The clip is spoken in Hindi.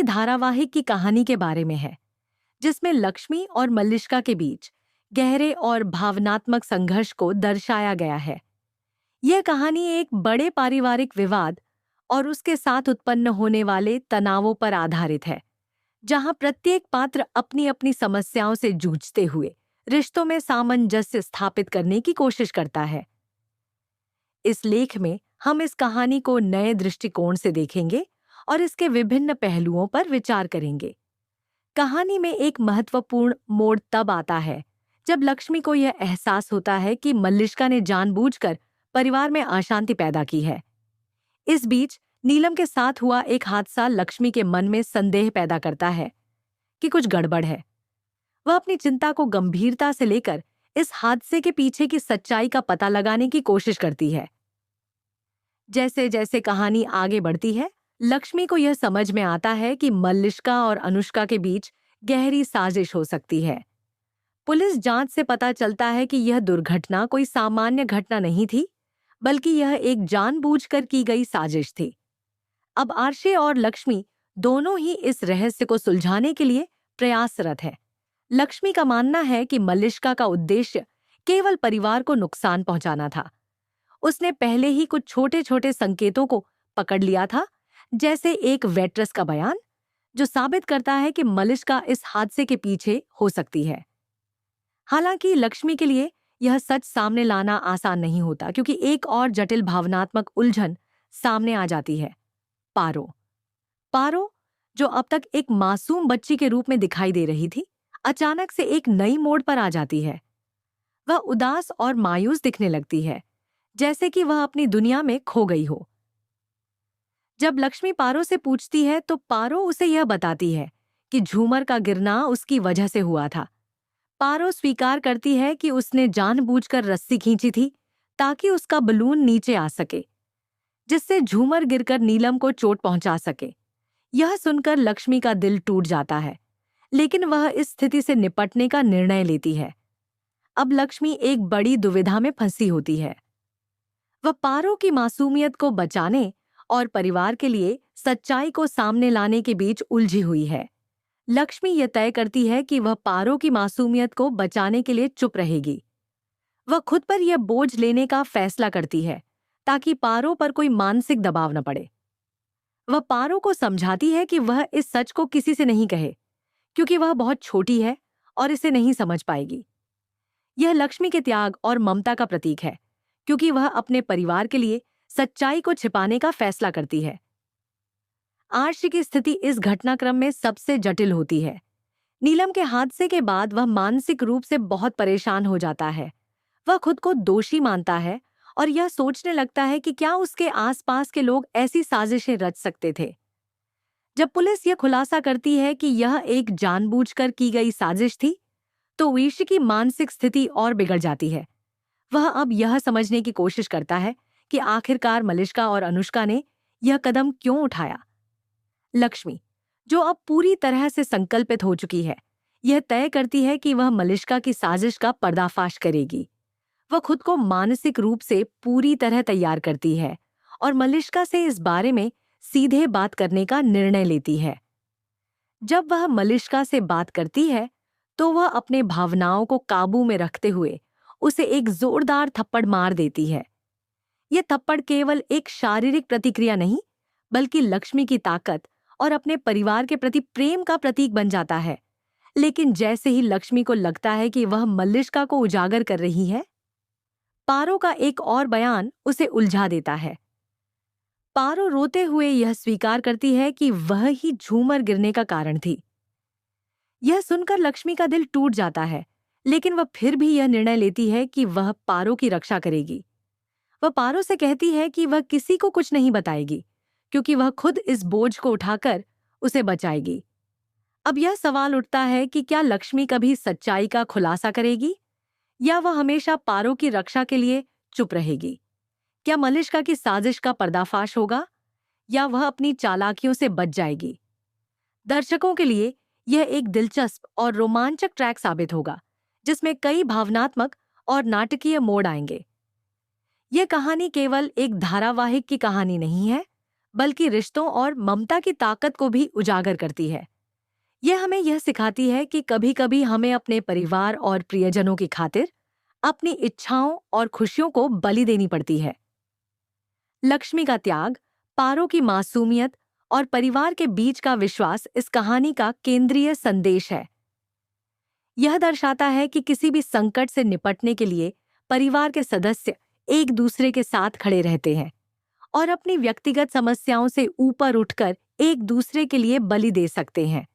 धारावाहिक की कहानी के बारे में है, जिसमें लक्ष्मी और मल्लिका के बीच गहरे और भावनात्मक संघर्ष को दर्शाया गया है। यह कहानी एक बड़े पारिवारिक विवाद और उसके साथ उत्पन्न होने वाले तनावों पर आधारित है, जहां प्रत्येक पात्र अपनी अपनी समस्याओं से जूझते हुए रिश्तों में सामंजस्य स्थापित करने की कोशिश करता है। इस लेख में हम इस कहानी को नए दृष्टिकोण से देखेंगे और इसके विभिन्न पहलुओं पर विचार करेंगे। कहानी में एक महत्वपूर्ण मोड़ तब आता है जब लक्ष्मी को यह एहसास होता है कि मल्लिका ने जानबूझकर परिवार में अशांति पैदा की है। इस बीच नीलम के साथ हुआ एक हादसा लक्ष्मी के मन में संदेह पैदा करता है कि कुछ गड़बड़ है। वह अपनी चिंता को गंभीरता से लेकर इस हादसे के पीछे की सच्चाई का पता लगाने की कोशिश करती है। जैसे जैसे कहानी आगे बढ़ती है, लक्ष्मी को यह समझ में आता है कि मल्लिका और अनुष्का के बीच गहरी साजिश हो सकती है। पुलिस जांच से पता चलता है कि यह दुर्घटना कोई सामान्य घटना नहीं थी, बल्कि यह एक जानबूझकर की गई साजिश थी। अब आरशे और लक्ष्मी दोनों ही इस रहस्य को सुलझाने के लिए प्रयासरत हैं। लक्ष्मी का मानना है कि मल्लिका का उद्देश्य केवल परिवार को नुकसान पहुंचाना था। उसने पहले ही कुछ छोटे छोटे संकेतों को पकड़ लिया था, जैसे एक वेट्रेस का बयान जो साबित करता है कि मल्लिका इस हादसे के पीछे हो सकती है। हालांकि लक्ष्मी के लिए यह सच सामने लाना आसान नहीं होता, क्योंकि एक और जटिल भावनात्मक उलझन सामने आ जाती है। पारो, जो अब तक एक मासूम बच्ची के रूप में दिखाई दे रही थी, अचानक से एक नई मोड़ पर आ जाती है। वह उदास और मायूस दिखने लगती है, जैसे कि वह अपनी दुनिया में खो गई हो। जब लक्ष्मी पारो से पूछती है तो पारो उसे यह बताती है कि झूमर का गिरना उसकी वजह से हुआ था। पारो स्वीकार करती है कि उसने जानबूझकर रस्सी खींची थी ताकि उसका बलून नीचे आ सके, जिससे झूमर गिरकर नीलम को चोट पहुंचा सके। यह सुनकर लक्ष्मी का दिल टूट जाता है, लेकिन वह इस स्थिति से निपटने का निर्णय लेती है। अब लक्ष्मी एक बड़ी दुविधा में फंसी होती है। वह पारो की मासूमियत को बचाने और परिवार के लिए सच्चाई को सामने लाने के बीच उलझी हुई है। लक्ष्मी यह तय करती है कि वह पारो की मासूमियत को बचाने के लिए चुप रहेगी। वह खुद पर यह बोझ लेने का फैसला करती है ताकि पारो पर कोई मानसिक दबाव न पड़े। वह पारो को समझाती है कि वह इस सच को किसी से नहीं कहे, क्योंकि वह बहुत छोटी है और इसे नहीं समझ पाएगी। यह लक्ष्मी के त्याग और ममता का प्रतीक है, क्योंकि वह अपने परिवार के लिए सच्चाई को छिपाने का फैसला करती है। आरशी की स्थिति इस घटनाक्रम में सबसे जटिल होती है। नीलम के हादसे के बाद वह मानसिक रूप से बहुत परेशान हो जाता है। वह खुद को दोषी मानता है और यह सोचने लगता है कि क्या उसके आसपास के लोग ऐसी साजिशें रच सकते थे। जब पुलिस यह खुलासा करती है कि यह एक जानबूझकर की गई साजिश थी, तो वीशी की मानसिक स्थिति और बिगड़ जाती है। वह अब यह समझने की कोशिश करता है कि आखिरकार मल्लिका और अनुष्का ने यह कदम क्यों उठाया। लक्ष्मी, जो अब पूरी तरह से संकल्पित हो चुकी है, यह तय करती है कि वह मल्लिका की साजिश का पर्दाफाश करेगी। वह खुद को मानसिक रूप से पूरी तरह तैयार करती है और मल्लिका से इस बारे में सीधे बात करने का निर्णय लेती है। जब वह मल्लिका से बात करती है, तो वह अपने भावनाओं को काबू में रखते हुए उसे एक जोरदार थप्पड़ मार देती है। यह थप्पड़ केवल एक शारीरिक प्रतिक्रिया नहीं, बल्कि लक्ष्मी की ताकत और अपने परिवार के प्रति प्रेम का प्रतीक बन जाता है। लेकिन जैसे ही लक्ष्मी को लगता है कि वह मल्लिका को उजागर कर रही है, पारो का एक और बयान उसे उलझा देता है। पारो रोते हुए यह स्वीकार करती है कि वह ही झूमर गिरने का कारण थी। यह सुनकर लक्ष्मी का दिल टूट जाता है, लेकिन वह फिर भी यह निर्णय लेती है कि वह पारो की रक्षा करेगी। वह पारो से कहती है कि वह किसी को कुछ नहीं बताएगी, क्योंकि वह खुद इस बोझ को उठाकर उसे बचाएगी। अब यह सवाल उठता है कि क्या लक्ष्मी कभी सच्चाई का खुलासा करेगी, या वह हमेशा पारो की रक्षा के लिए चुप रहेगी। क्या मल्लिका की साजिश का पर्दाफाश होगा, या वह अपनी चालाकियों से बच जाएगी। दर्शकों के लिए यह एक दिलचस्प और रोमांचक ट्रैक साबित होगा, जिसमें कई भावनात्मक और नाटकीय मोड़ आएंगे। यह कहानी केवल एक धारावाहिक की कहानी नहीं है, बल्कि रिश्तों और ममता की ताकत को भी उजागर करती है। यह हमें यह सिखाती है कि कभी-कभी हमें अपने परिवार और प्रियजनों की खातिर अपनी इच्छाओं और खुशियों को बलि देनी पड़ती है। लक्ष्मी का त्याग, पारो की मासूमियत और परिवार के बीच का विश्वास इस कहानी का केंद्रीय संदेश है। यह दर्शाता है कि किसी भी संकट से निपटने के लिए परिवार के सदस्य एक दूसरे के साथ खड़े रहते हैं और अपनी व्यक्तिगत समस्याओं से ऊपर उठकर एक दूसरे के लिए बलि दे सकते हैं।